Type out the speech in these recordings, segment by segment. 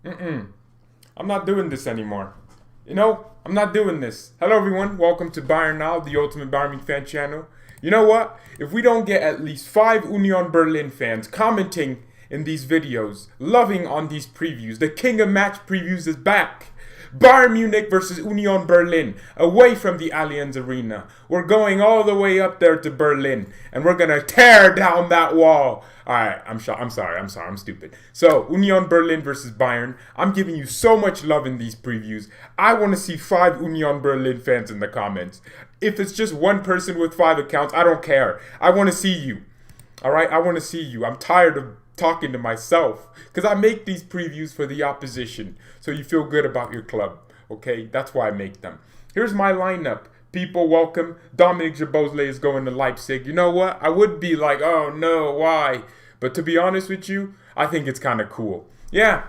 I'm not doing this anymore. I'm not doing this. Hello, everyone. Welcome to BayernNow, the ultimate Bayern Munich fan channel. You know what? If we don't get at least 5 Union Berlin fans commenting in these videos, loving on these previews, the king of match previews is back. Bayern Munich versus Union Berlin, away from the Allianz Arena. We're going all the way up there to Berlin, and we're gonna tear down that wall. All right, I'm sorry, I'm stupid. So, Union Berlin versus Bayern. I'm giving you so much love in these previews. I want to see 5 Union Berlin fans in the comments. If it's just one person with 5 accounts, I don't care. I want to see you. All right, I want to see you. I'm tired of talking to myself because I make these previews for the opposition so you feel good about your club. Okay, that's why I make them. Here's my lineup. People, welcome. Dominic Szoboszlai is going to Leipzig. You know what? I would be like, oh no, why? But to be honest with you, I think it's kind of cool. Yeah.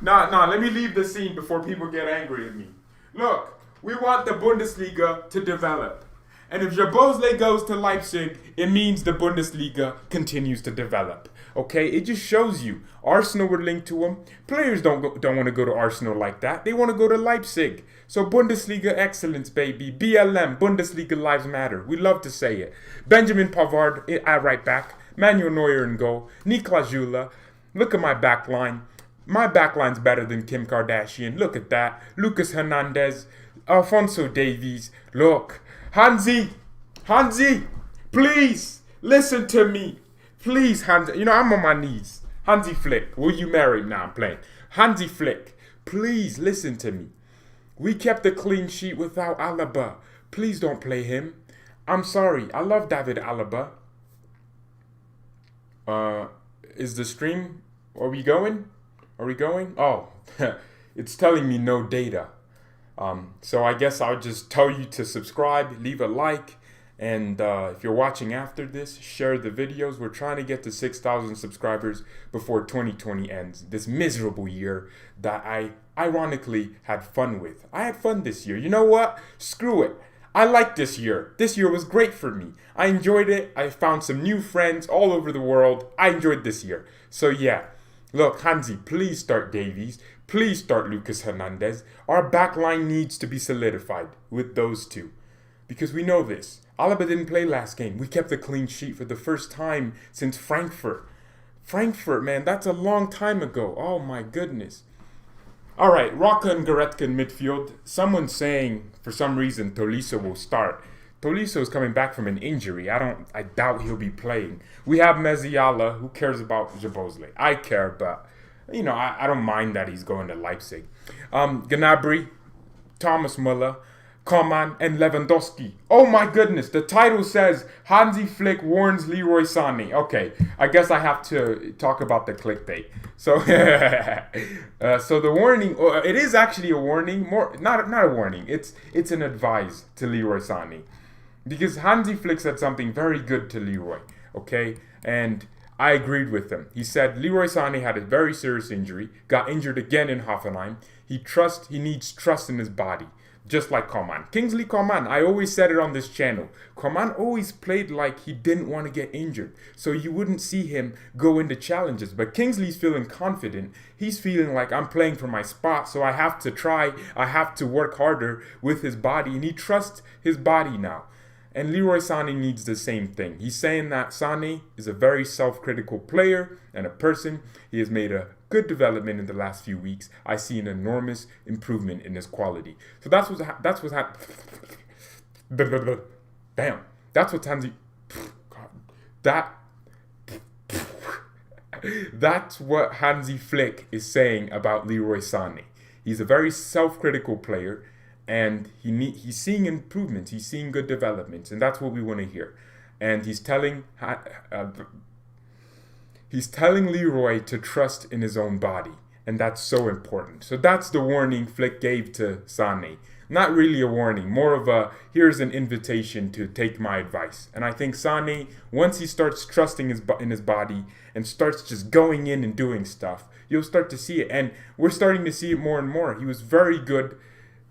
Nah, let me leave the scene before people get angry at me. Look, we want the Bundesliga to develop. And if Szoboszlai goes to Leipzig, it means the Bundesliga continues to develop. Okay, it just shows you. Arsenal were linked to him. Players don't want to go to Arsenal like that. They want to go to Leipzig. So Bundesliga excellence, baby. BLM, Bundesliga lives matter. We love to say it. Benjamin Pavard at right back. Manuel Neuer in goal. Niklas Süle. Look at my back line. My back line's better than Kim Kardashian. Look at that. Lucas Hernandez. Alphonso Davies. Look. Hansi, please listen to me. Please, Hansi. I'm on my knees. Hansi Flick, will you marry? Nah, I'm playing. Hansi Flick, please listen to me. We kept a clean sheet without Alaba. Please don't play him. I'm sorry. I love David Alaba. Is the stream? Are we going? Oh, it's telling me no data. So I guess I'll just tell you to subscribe, leave a like, and if you're watching after this, share the videos. We're trying to get to 6,000 subscribers before 2020 ends. This miserable year that I ironically had fun with. I had fun this year. You know what? Screw it. I like this year. This year was great for me. I enjoyed it. I found some new friends all over the world. I enjoyed this year. So yeah. Look, Hansi, please start Davies. Please start Lucas Hernandez. Our back line needs to be solidified with those two. Because we know this. Alaba didn't play last game. We kept a clean sheet for the first time since Frankfurt. Frankfurt, man, that's a long time ago. Oh my goodness. All right, Roca and Goretzka in midfield. Someone's saying, for some reason, Tolisso will start. Tolisso is coming back from an injury. I doubt he'll be playing. We have Meziala. Who cares about Szoboszlai? I care, but I don't mind that he's going to Leipzig. Gnabry, Thomas Müller, Coman, and Lewandowski. Oh my goodness! The title says Hansi Flick warns Leroy Sane. Okay, I guess I have to talk about the clickbait. So, so the warning. It is actually a warning. Not a warning. It's an advice to Leroy Sane. Because Hansi Flick said something very good to Leroy, okay? And I agreed with him. He said Leroy Sane had a very serious injury, got injured again in Hoffenheim. He needs trust in his body, just like Coman. Kingsley Coman, I always said it on this channel. Coman always played like he didn't want to get injured, so you wouldn't see him go into challenges. But Kingsley's feeling confident. He's feeling like I'm playing for my spot, so I have to try. I have to work harder with his body, and he trusts his body now. And Leroy Sane needs the same thing. He's saying that Sane is a very self-critical player and a person. He has made a good development in the last few weeks. I see an enormous improvement in his quality. So that's what's Damn. That's what Hansi. That's what Hansi Flick is saying about Leroy Sane. He's a very self-critical player. And he's seeing improvements. He's seeing good developments, and that's what we want to hear. And he's telling Leroy to trust in his own body, and that's so important. So that's the warning Flick gave to Sane. Not really a warning, more of a here's an invitation to take my advice. And I think Sane, once he starts trusting in his body and starts just going in and doing stuff, you'll start to see it. And we're starting to see it more and more. He was very good.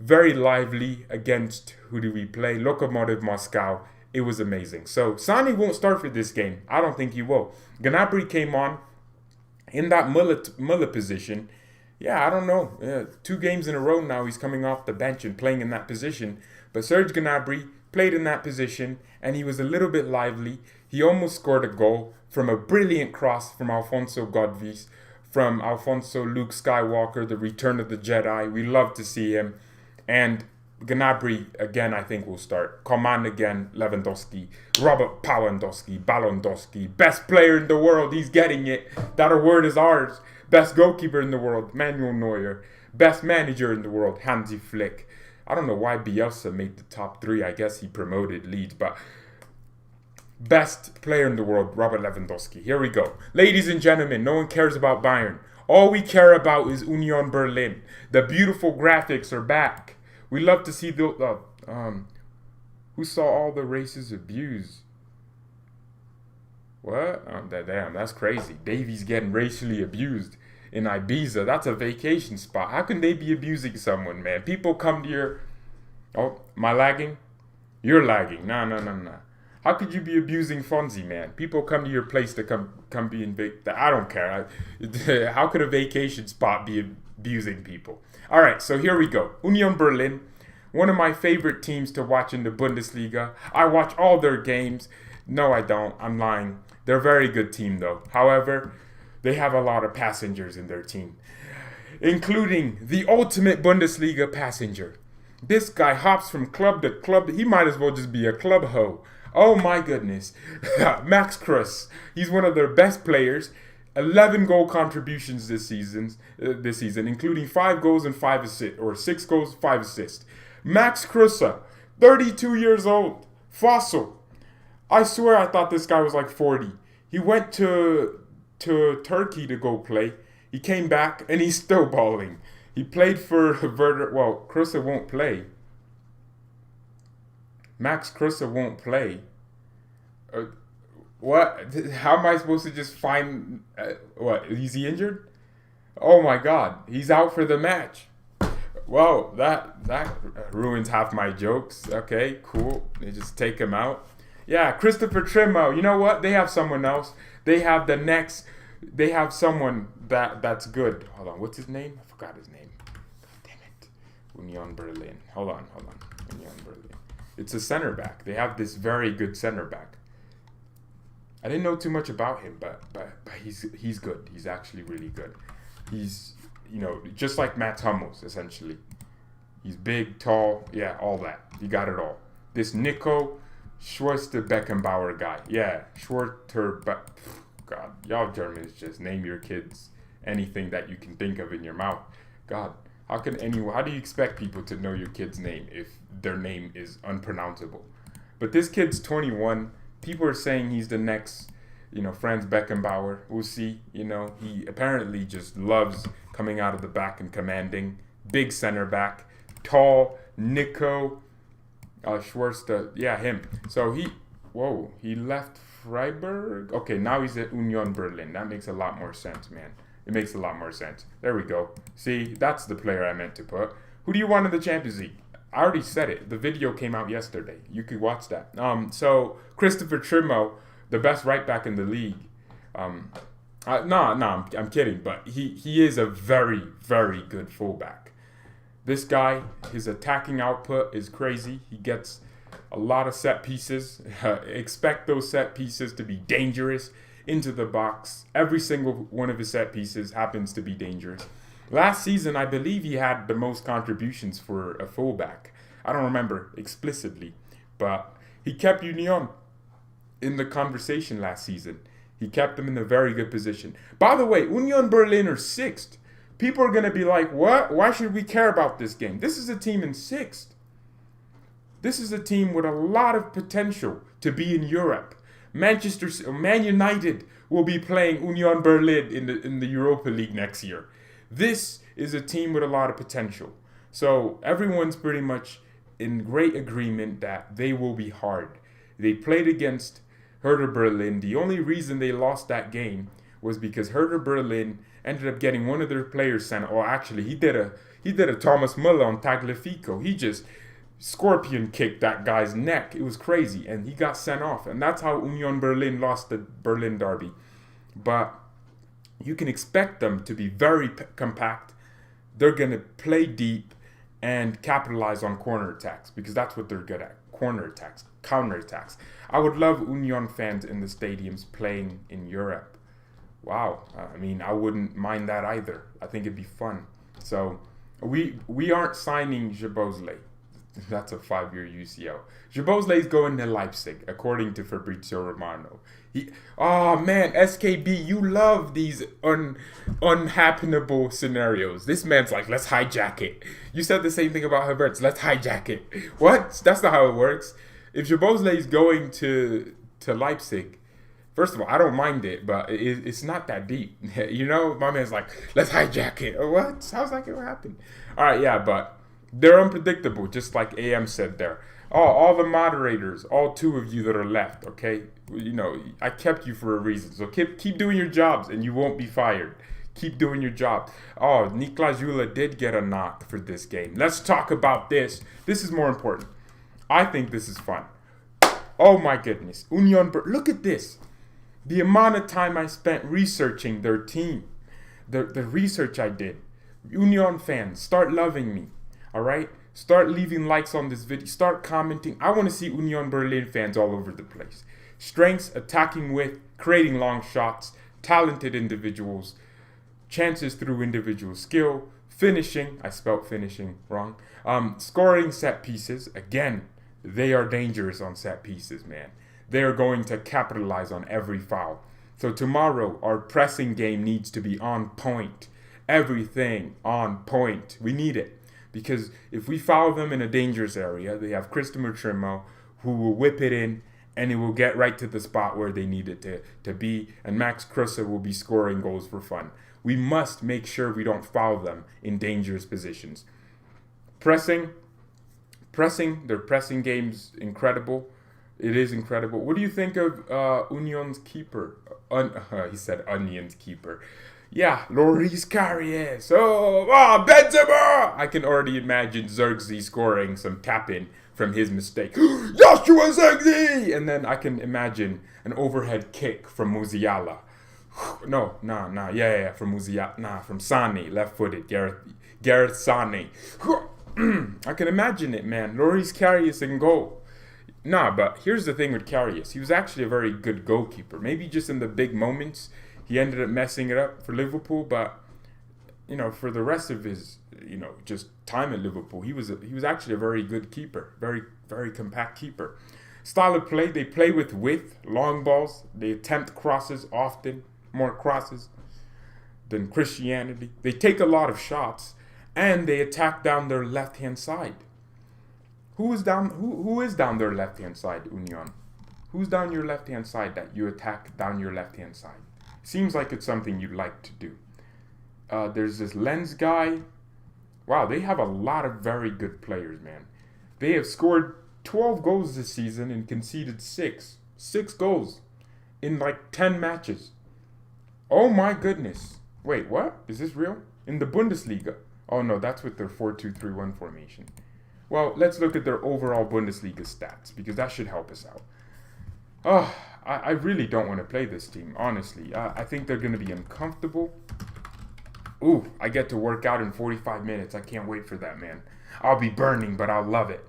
Very lively against, who do we play? Lokomotiv Moscow. It was amazing. So Sane won't start for this game. I don't think he will. Gnabry came on in that Müller position. Yeah, I don't know. 2 games in a row now he's coming off the bench and playing in that position. But Serge Gnabry played in that position and he was a little bit lively. He almost scored a goal from a brilliant cross from Alfonso Godvis, from Alfonso Luke Skywalker, the Return of the Jedi. We love to see him. And Gnabry again, I think will start. Coman again, Lewandowski, Robert Ballondowski, best player in the world. He's getting it. That award is ours. Best goalkeeper in the world, Manuel Neuer. Best manager in the world, Hansi Flick. I don't know why Bielsa made the top 3. I guess he promoted Leeds, but best player in the world, Robert Lewandowski. Here we go. Ladies and gentlemen, no one cares about Bayern. All we care about is Union Berlin. The beautiful graphics are back. We love to see the who saw all the races abused. What? Oh, damn, that's crazy. Davies getting racially abused in Ibiza. That's a vacation spot. How can they be abusing someone, man? People come to your... Oh, am I lagging? You're lagging. No. How could you be abusing Fonzie, man? People come to your place to come be in... I don't care. How could a vacation spot be abusing people? All right, so here we go. Union Berlin, one of my favorite teams to watch in the Bundesliga. I watch all their games. No, I don't. I'm lying. They're a very good team, though. However, they have a lot of passengers in their team, including the ultimate Bundesliga passenger. This guy hops from club to club. He might as well just be a club hoe. Oh, my goodness. Max Kruse. He's one of their best players. 11 goal contributions this season, including 5 goals and 5 assists, or 6 goals, 5 assists. Max Kruse, 32 years old. Fossil. I swear I thought this guy was like 40. He went to Turkey to go play. He came back and he's still balling. He played for Werder. Well, Kruse won't play. Max Kruse won't play. What? How am I supposed to just find... what? Is he injured? Oh my God. He's out for the match. Well, that ruins half my jokes. Okay, cool. They just take him out. Yeah, Christopher Trimmo. You know what? They have someone else. They have someone that's good. Hold on. What's his name? I forgot his name. God damn it. Union Berlin. Hold on. Union Berlin. It's a center back. They have this very good center back. I didn't know too much about him, but he's good. He's actually really good. He's, just like Matt Hummels, essentially. He's big, tall, yeah, all that. You got it all. This Nico Schwarzer-Beckenbauer guy. Yeah, God, y'all Germans just name your kids anything that you can think of in your mouth. God, how do you expect people to know your kid's name if their name is unpronounceable? But this kid's 21. People are saying he's the next, Franz Beckenbauer. We'll see. He apparently just loves coming out of the back and commanding. Big center back. Tall. Nico Schwarzer. Yeah, him. So he left Freiburg. Okay, now he's at Union Berlin. That makes a lot more sense, man. It makes a lot more sense. There we go. See, that's the player I meant to put. Who do you want in the Champions League? I already said it. The video came out yesterday. You could watch that. So Christopher Trimmo, the best right back in the league. I'm kidding, but he is a very, very good fullback. This guy, his attacking output is crazy. He gets a lot of set pieces. Expect those set pieces to be dangerous into the box. Every single one of his set pieces happens to be dangerous. Last season, I believe he had the most contributions for a fullback. I don't remember explicitly, but he kept Union in the conversation last season. He kept them in a very good position. By the way, Union Berlin are 6th. People are going to be like, what? Why should we care about this game? This is a team in 6th. This is a team with a lot of potential to be in Europe. Man United will be playing Union Berlin in the Europa League next year. This is a team with a lot of potential. So everyone's pretty much in great agreement that they will be hard. They played against Hertha Berlin. The only reason they lost that game was because Hertha Berlin ended up getting one of their players sent. Or actually, he did a Thomas Müller on Tagliafico. He just scorpion kicked that guy's neck. It was crazy, and he got sent off. And that's how Union Berlin lost the Berlin derby. But you can expect them to be very compact. they're going to play deep and capitalize on corner attacks because that's what they're good at. Corner attacks, counter attacks. I would love Union fans in the stadiums playing in Europe. Wow. I mean, I wouldn't mind that either. I think it'd be fun. So we aren't signing Jabozley. That's a 5-year UCL. Jabozley's going to Leipzig, according to Fabrizio Romano. Oh man, SKB, you love these unhappenable scenarios. This man's like, let's hijack it. You said the same thing about Havertz. Let's hijack it. What? That's not how it works. If Jabozley's going to Leipzig, first of all, I don't mind it, but it's not that deep. You know, my man's like, let's hijack it. What? Sounds like it will happen. All right, yeah, but they're unpredictable, just like AM said there. All the moderators, all 2 of you that are left, okay? You know, I kept you for a reason. So keep doing your jobs and you won't be fired. Keep doing your job. Oh, Niklas Jula did get a knock for this game. Let's talk about this. This is more important. I think this is fun. Oh my goodness. Look at this. The amount of time I spent researching their team. The research I did. Union fans, start loving me. All right? Start leaving likes on this video. Start commenting. I want to see Union Berlin fans all over the place. Strengths, attacking width, creating long shots, talented individuals, chances through individual skill, finishing. I spelled finishing wrong. Scoring set pieces. Again, they are dangerous on set pieces, man. They are going to capitalize on every foul. So tomorrow, our pressing game needs to be on point. Everything on point. We need it. Because if we foul them in a dangerous area, they have Christopher Trimmo who will whip it in and it will get right to the spot where they need it to be. And Max Kruse will be scoring goals for fun. We must make sure we don't foul them in dangerous positions. Pressing, their pressing game's incredible. It is incredible. What do you think of Union's keeper? He said Onion's keeper. Yeah, Loris Karius. Benzema! I can already imagine Zirkzee scoring some tap-in from his mistake. Joshua Zirkzee! And then I can imagine an overhead kick from Musiala. From Musiala. From Sane, left-footed. Gareth Sane. I can imagine it, man. Loris Karius in goal. But here's the thing with Karius. He was actually a very good goalkeeper. Maybe just in the big moments, he ended up messing it up for Liverpool, but for the rest of his just time at Liverpool, he was actually a very good keeper, very very compact keeper. Style of play, they play with width, long balls, they attempt crosses often, more crosses than Christianity. They take a lot of shots and they attack down their left-hand side. Who is down their left-hand side, Union? Who's down your left-hand side that you attack down your left-hand side? Seems like it's something you'd like to do. There's this Lens guy. Wow, they have a lot of very good players, man. They have scored 12 goals this season and conceded 6. 6 goals in like 10 matches. Oh my goodness. Wait, what? Is this real? In the Bundesliga? Oh no, that's with their 4-2-3-1 formation. Well, let's look at their overall Bundesliga stats because that should help us out. I really don't want to play this team, honestly. I think they're going to be uncomfortable. Ooh, I get to work out in 45 minutes. I can't wait for that, man. I'll be burning, but I'll love it.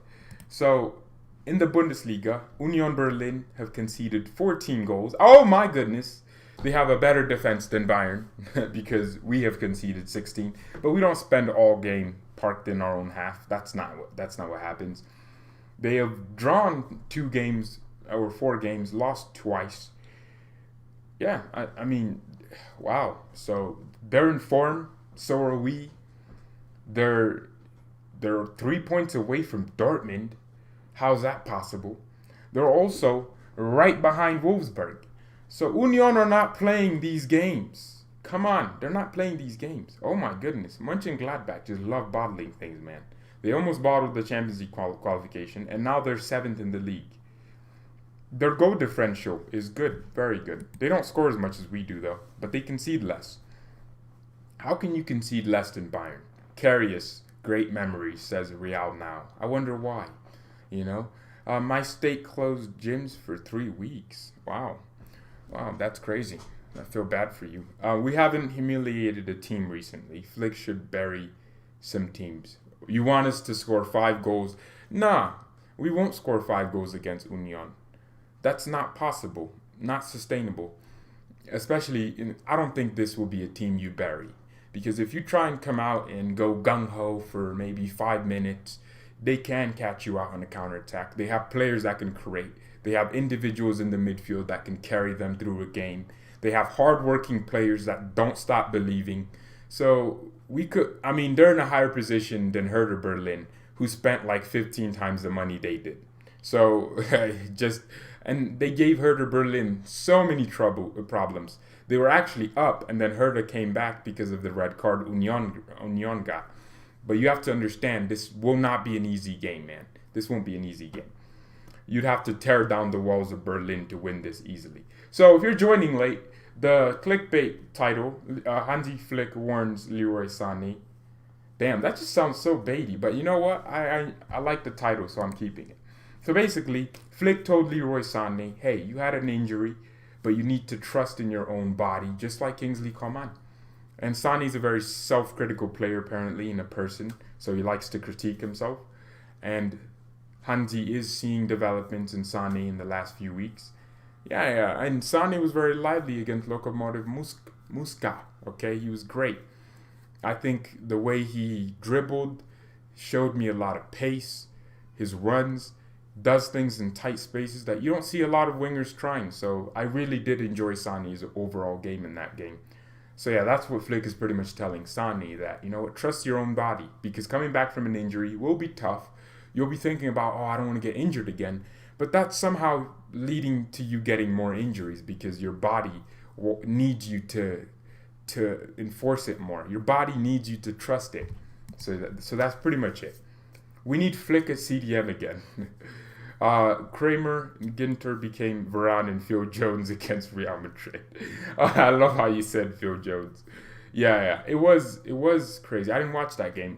So, in the Bundesliga, Union Berlin have conceded 14 goals. Oh my goodness. They have a better defense than Bayern because we have conceded 16. But we don't spend all game parked in our own half. That's not what happens. They have drawn 2 games or 4 games, lost twice. Yeah, I mean, wow. So they're in form. So are we. They're 3 points away from Dortmund. How's that possible? They're also right behind Wolfsburg. So Union are not playing these games. Come on, they're not playing these games. Oh my goodness. Mönchengladbach just love bottling things, man. They almost bottled the Champions League qualification, and now they're 7th in the league. Their goal differential is good, very good. They don't score as much as we do, though, but they concede less. How can you concede less than Bayern? Karius, great memories, says Real Now. I wonder why, My state closed gyms for 3 weeks. Wow, that's crazy. I feel bad for you. We haven't humiliated a team recently. Flick should bury some teams. You want us to score 5 goals? Nah, we won't score 5 goals against Union. That's not possible, not sustainable. Especially, I don't think this will be a team you bury. Because if you try and come out and go gung-ho for maybe 5 minutes, they can catch you out on a counterattack. They have players that can create. They have individuals in the midfield that can carry them through a game. They have hardworking players that don't stop believing. So they're in a higher position than Hertha Berlin, who spent like 15 times the money they did. So and they gave Hertha Berlin so many problems. They were actually up, and then Hertha came back because of the red card Union got. But you have to understand, this will not be an easy game, man. This won't be an easy game. You'd have to tear down the walls of Berlin to win this easily. So if you're joining late, the clickbait title, Hansi Flick warns Leroy Sane. Damn, that just sounds so baity. But you know what? I like the title, so I'm keeping it. So basically, Flick told Leroy Sane, hey, you had an injury, but you need to trust in your own body, just like Kingsley Coman. And Sane's a very self-critical player, apparently, in a person, so he likes to critique himself. And Hansi is seeing developments in Sane in the last few weeks. Yeah, and Sane was very lively against Lokomotiv Moscow, okay? He was great. I think the way he dribbled showed me a lot of pace. His runs, does things in tight spaces that you don't see a lot of wingers trying. So I really did enjoy Sane's overall game in that game. So yeah, that's what Flick is pretty much telling Sane, that, you know what, trust your own body, because coming back from an injury will be tough. You'll be thinking about, I don't want to get injured again. But that's somehow leading to you getting more injuries because your body needs you to enforce it more. Your body needs you to trust it. So that's pretty much it. We need Flick at CDM again. Kramer and Ginter became Varane and Phil Jones against Real Madrid. I love how you said Phil Jones. Yeah, it was crazy. I didn't watch that game.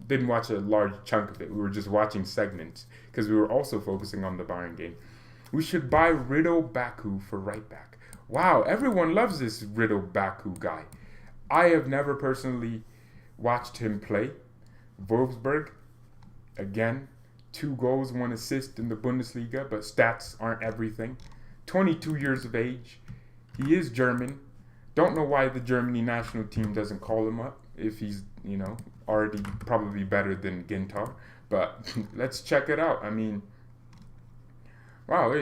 Didn't watch a large chunk of it. We were just watching segments because we were also focusing on the Bayern game. We should buy Riddle Baku for right back. Wow, everyone loves this Riddle Baku guy. I have never personally watched him play. Wolfsburg, again, 2 goals, 1 assist in the Bundesliga, but stats aren't everything. 22 years of age. He is German. Don't know why the Germany national team doesn't call him up if he's, already probably better than Ginter. But let's check it out. I mean, wow.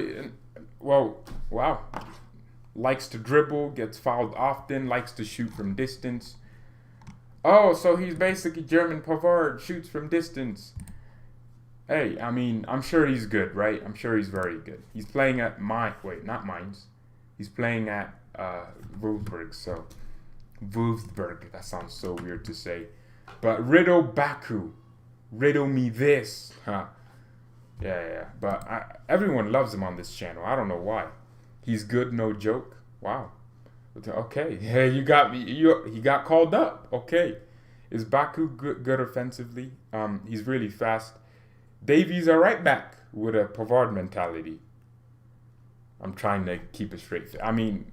Likes to dribble, gets fouled often, likes to shoot from distance. Oh, so he's basically German Pavard, shoots from distance. Hey, I mean, I'm sure he's good, right? I'm sure he's very good. He's playing at not Mainz. He's playing at Wolfsburg, so Wolfsburg, that sounds so weird to say. But Riddle Baku, riddle me this, huh? Yeah. But everyone loves him on this channel. I don't know why. He's good, no joke. Wow. Okay. Hey, you got me. He got called up. Okay. Is Baku good offensively? He's really fast. Davies a right back with a Pavard mentality. I'm trying to keep it straight. I mean,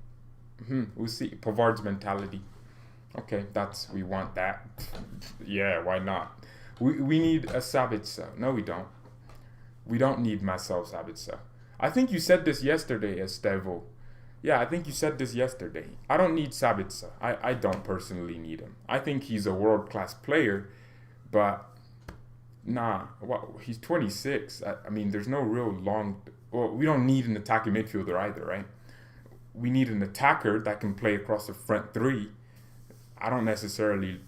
we'll see. Pavard's mentality. Okay, we want that. Yeah, why not? We need a Sabitzer. No, we don't. We don't need Marcel Sabitzer. I think you said this yesterday, Estevo. Yeah, I think you said this yesterday. I don't need Sabitzer. I don't personally need him. I think he's a world-class player, but nah. Well, he's 26. I mean, there's no real long... Well, we don't need an attacking midfielder either, right? We need an attacker that can play across the front 3. I don't necessarily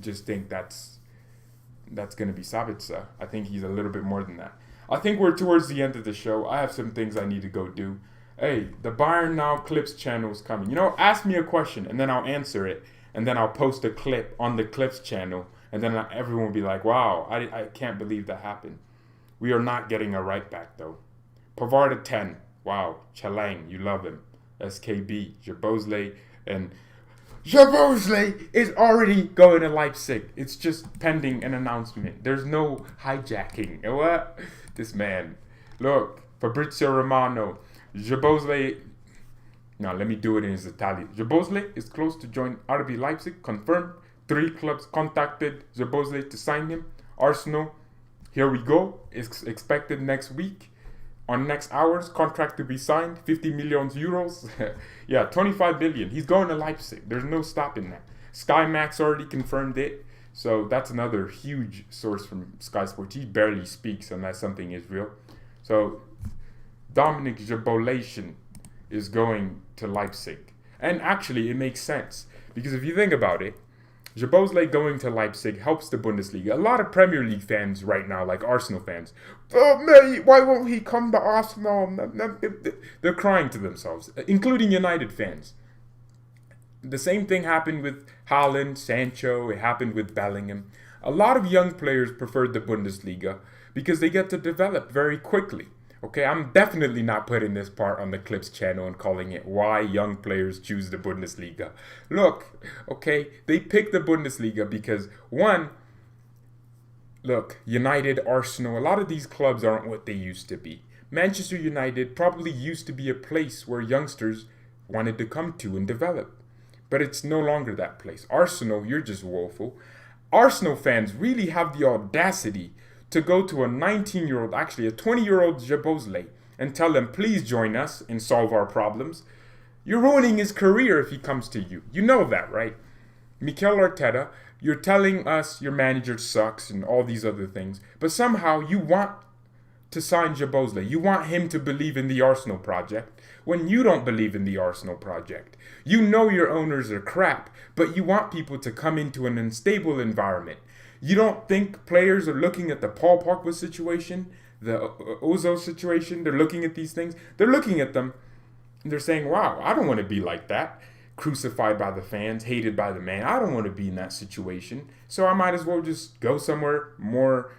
just think that's going to be Sabitzer. I think he's a little bit more than that. I think we're towards the end of the show. I have some things I need to go do. Hey, the BayernNow Clips channel is coming. Ask me a question, and then I'll answer it. And then I'll post a clip on the Clips channel. And then everyone will be like, wow, I can't believe that happened. We are not getting a right back, though. Pavard at 10. Wow. Chalang, you love him. SKB, Jabozle, and... Jabozle is already going to Leipzig. It's just pending an announcement. There's no hijacking. What? This man. Look, Fabrizio Romano. Jabozle. Now, let me do it in his Italian. Jabozle is close to join RB Leipzig. Confirmed 3 clubs contacted Jabozley to sign him. Arsenal, here we go. It's expected next week. On next hours, contract to be signed, 50 million euros. Yeah, 25 billion. He's going to Leipzig. There's no stopping that. Sky Max already confirmed it. So that's another huge source from Sky Sports. He barely speaks unless something is real. So Dominic Jabolation is going to Leipzig. And actually, it makes sense. Because if you think about it, Jabozley going to Leipzig helps the Bundesliga. A lot of Premier League fans right now, like Arsenal fans, oh mate, why won't he come to Arsenal? They're crying to themselves, including United fans. The same thing happened with Haaland, Sancho, it happened with Bellingham. A lot of young players preferred the Bundesliga because they get to develop very quickly. Okay, I'm definitely not putting this part on the Clips channel and calling it why young players choose the Bundesliga. Look, okay, they pick the Bundesliga because, one, look, United, Arsenal, a lot of these clubs aren't what they used to be. Manchester United probably used to be a place where youngsters wanted to come to and develop. But it's no longer that place. Arsenal, you're just woeful. Arsenal fans really have the audacity to go to a 19-year-old, actually a 20-year-old Jabozley and tell him, please join us and solve our problems. You're ruining his career if he comes to you. You know that, right? Mikel Arteta, you're telling us your manager sucks and all these other things, but somehow you want to sign Jabozley. You want him to believe in the Arsenal project when you don't believe in the Arsenal project. You know your owners are crap, but you want people to come into an unstable environment. You don't think players are looking at the Paul Pogba situation, the Ozil situation? They're looking at these things. They're looking at them and they're saying, wow, I don't want to be like that. Crucified by the fans, hated by the man. I don't want to be in that situation. So I might as well just go somewhere more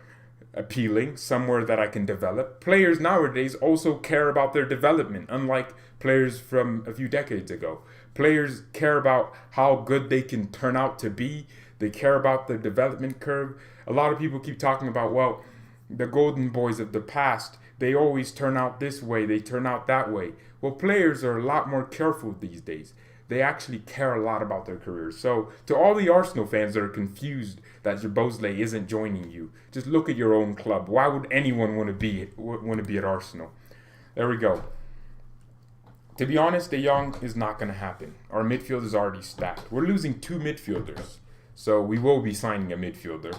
appealing, somewhere that I can develop. Players nowadays also care about their development, unlike players from a few decades ago. Players care about how good they can turn out to be. They care about the development curve. A lot of people keep talking about, well, the golden boys of the past, they always turn out this way, they turn out that way. Well, players are a lot more careful these days. They actually care a lot about their careers. So to all the Arsenal fans that are confused that Jabozley isn't joining you, just look at your own club. Why would anyone want to be at Arsenal? There we go. To be honest, De Jong is not going to happen. Our midfield is already stacked. We're losing 2 midfielders. So we will be signing a midfielder.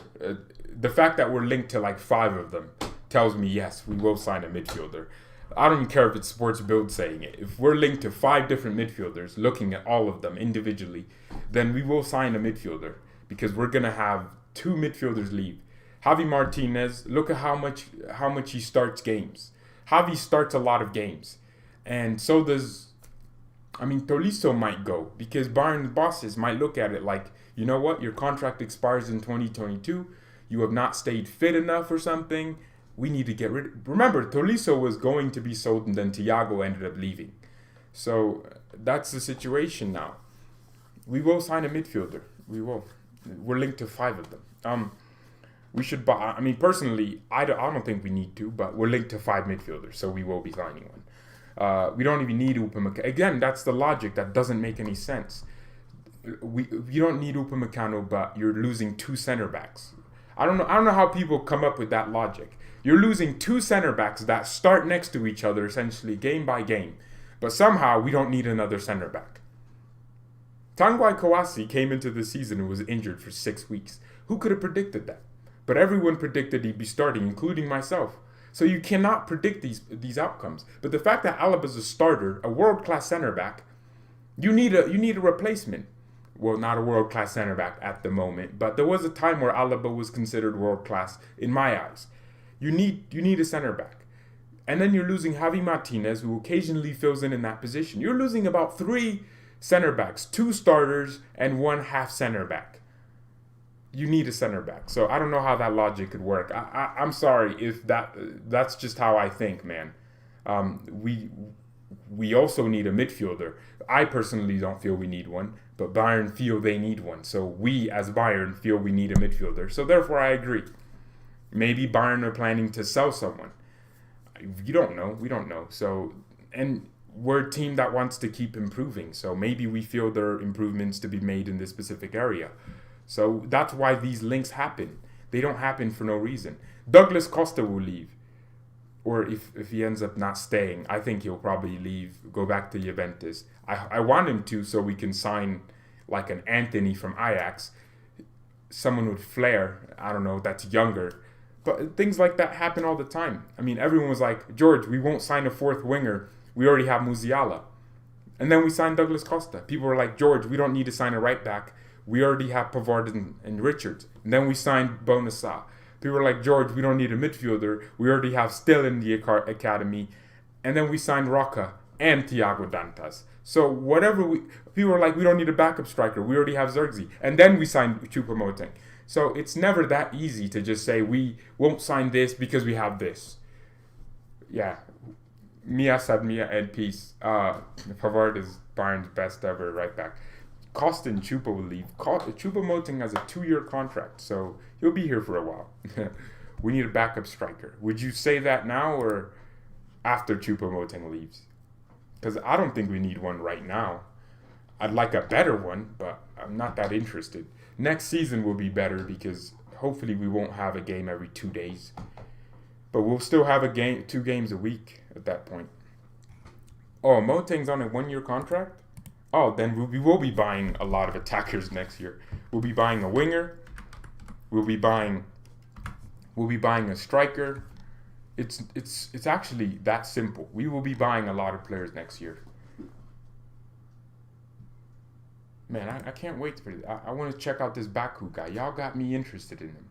The fact that we're linked to like 5 of them tells me, yes, we will sign a midfielder. I don't even care if it's Sports Build saying it. If we're linked to 5 different midfielders, looking at all of them individually, then we will sign a midfielder because we're going to have 2 midfielders leave. Javi Martinez, look at how much he starts games. Javi starts a lot of games. And so does, Tolisso might go because Bayern bosses might look at it like, you know what, your contract expires in 2022. You have not stayed fit enough or something. We need to get rid. Remember, Tolisso was going to be sold and then Thiago ended up leaving. So that's the situation now. We will sign a midfielder. We will. We're linked to 5 of them. We should buy. Personally, I don't think we need to, but we're linked to 5 midfielders, so we will be signing one. We don't even need Upamecano. Again, that's the logic that doesn't make any sense. You don't need Upamecano, but you're losing 2 center backs. I don't know how people come up with that logic. You're losing 2 center backs that start next to each other essentially game by game, but somehow we don't need another center back. Tanguy Kouassi came into the season and was injured for 6 weeks. Who could have predicted that? But everyone predicted he'd be starting, including myself. So you cannot predict these outcomes. But the fact that Alaba's a starter, a world-class center back, you need a replacement. Well, not a world-class center back at the moment, but there was a time where Alaba was considered world-class in my eyes. You need a center back. And then you're losing Javi Martinez, who occasionally fills in that position. You're losing about 3 center backs, 2 starters, and 1 half center back. You need a center back. So I don't know how that logic could work. I'm sorry if that's just how I think, man. We also need a midfielder. I personally don't feel we need one, but Bayern feel they need one. So we, as Bayern, feel we need a midfielder. So therefore, I agree. Maybe Bayern are planning to sell someone. You don't know. We don't know. So, and we're a team that wants to keep improving. So maybe we feel there are improvements to be made in this specific area. So that's why these links happen. They don't happen for no reason. Douglas Costa will leave. Or if he ends up not staying, I think he'll probably leave, go back to Juventus. I want him to so we can sign like an Anthony from Ajax, someone with flair, I don't know, that's younger. But things like that happen all the time. I mean, everyone was like, George, we won't sign a fourth winger. We already have Musiala. And then we signed Douglas Costa. People were like, George, we don't need to sign a right back. We already have Pavard and Richards. And then we signed Bonassa. People were like, George, we don't need a midfielder. We already have Still in the academy. And then we signed Roca and Thiago Dantas. So people were like, we don't need a backup striker. We already have Zirkzee. And then we signed Choupo-Moting. So it's never that easy to just say we won't sign this because we have this. Yeah. Mia said Mia and peace. Pavard is Bayern's best ever right back. Costa and Choupo will leave. Choupo-Moting has a 2-year contract, so he'll be here for a while. We need a backup striker. Would you say that now or after Choupo-Moting leaves? Because I don't think we need one right now. I'd like a better one, but I'm not that interested. Next season will be better because hopefully we won't have a game every 2 days. But we'll still have 2 games a week at that point. Oh, Moting's on a 1-year contract? Oh, then we will be buying a lot of attackers next year. We'll be buying a winger. We'll be buying a striker. It's actually that simple. We will be buying a lot of players next year. Man, I can't wait for this. I want to check out this Baku guy. Y'all got me interested in him.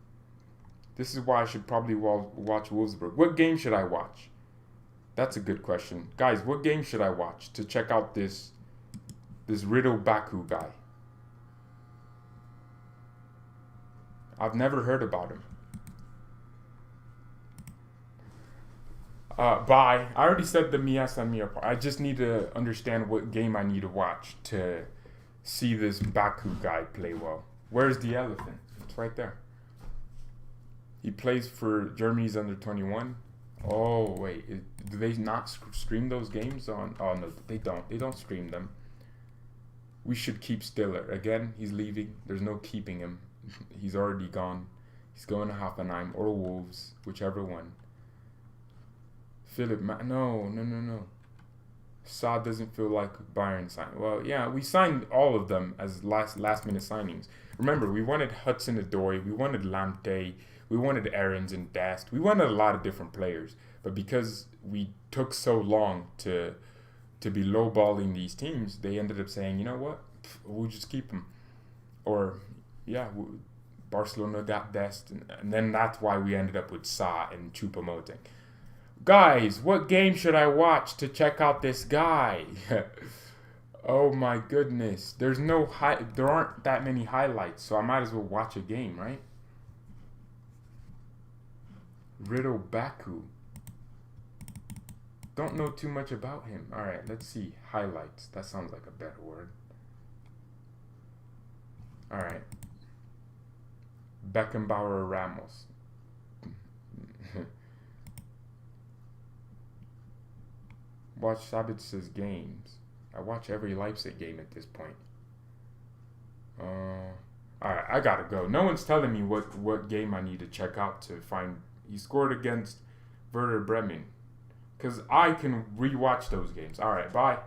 This is why I should probably watch Wolfsburg. What game should I watch? That's a good question. Guys, what game should I watch to check out this Riddle Baku guy? I've never heard about him. Bye. I already said the Mias and Mia part. I just need to understand what game I need to watch to see this Baku guy play well. Where's the elephant? It's right there. He plays for Germany's under 21. Oh, wait. Do they not stream those games on? Oh, no, they don't. They don't stream them. We should keep Stiller. Again, he's leaving. There's no keeping him. He's already gone. He's going to Hoffenheim or Wolves, whichever one. No. Saad doesn't feel like Bayern signed. Well, yeah, we signed all of them as last minute signings. Remember, we wanted Hudson-Odoi, we wanted Lamptey, we wanted Aarons and Dest. We wanted a lot of different players. But because we took so long to be lowballing these teams, they ended up saying, you know what, we'll just keep them. Or, yeah, Barcelona got Dest. And then that's why we ended up with Sa and Choupo-Moting. Guys, what game should I watch to check out this guy? Oh my goodness. There aren't that many highlights, so I might as well watch a game, right? Riddle Baku. Don't know too much about him. Alright, let's see. Highlights. That sounds like a better word. Alright. Beckenbauer Ramos. Watch Sabitz's games. I watch every Leipzig game at this point. Alright, I gotta go. No one's telling me what game I need to check out to find. He scored against Werder Bremen. Because I can rewatch those games. Alright, bye.